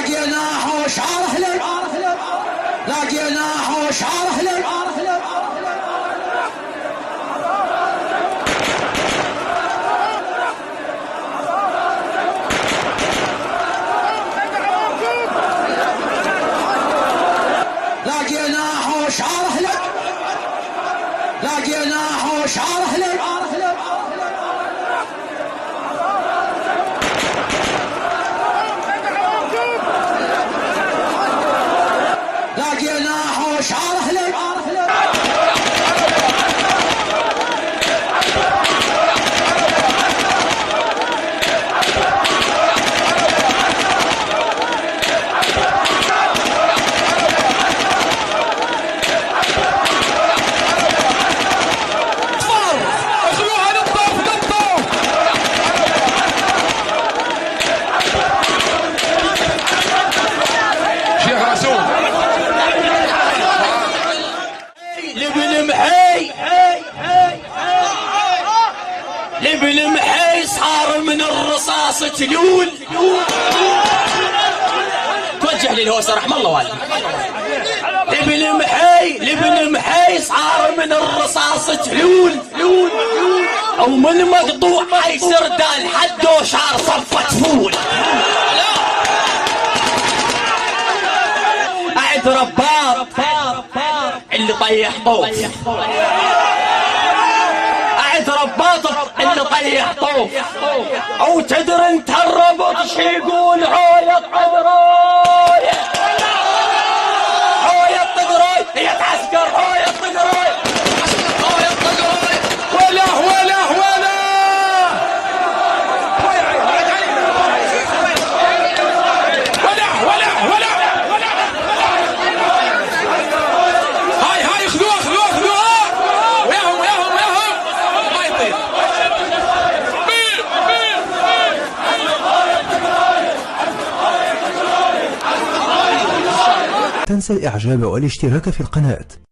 لقيناه وشعره لك، لقيناه وشعره لك، لقيناه وشعره لك، لقيناه وشعره لك، لقيناه وشعره لك، لابن محي صار من الرصاص تلول. توجه لي الهوسه رحم الله والدي. لابن محي صار من الرصاص تلول، ومن مقطوع حيصير دال حده شعر صفة فول. اعد رباط اللي طيح طوف، اعد رباط اللي طيح طوف. او تدري انت الربط شي يقول؟ عويط طقراي، عويط طقراي، هي تعسكر عويط طقراي، عويط طقراي. ولا ولا ولا هاي خذوها وياهم ما يطير. تنسى الإعجاب والاشتراك في القناة.